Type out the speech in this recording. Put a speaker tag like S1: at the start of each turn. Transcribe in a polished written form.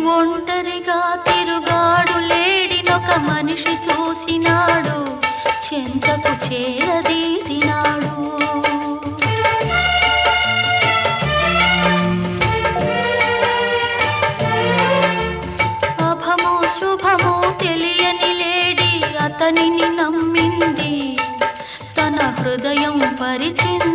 S1: ఒంటరిగా తిరుగాడు లేడినొక మనిషి చూసినాడు, చెంతకు చేరదీసినాడు. అభమో శుభమో తెలియని లేడి అతనిని నమ్మింది, తన హృదయం పరిచింది.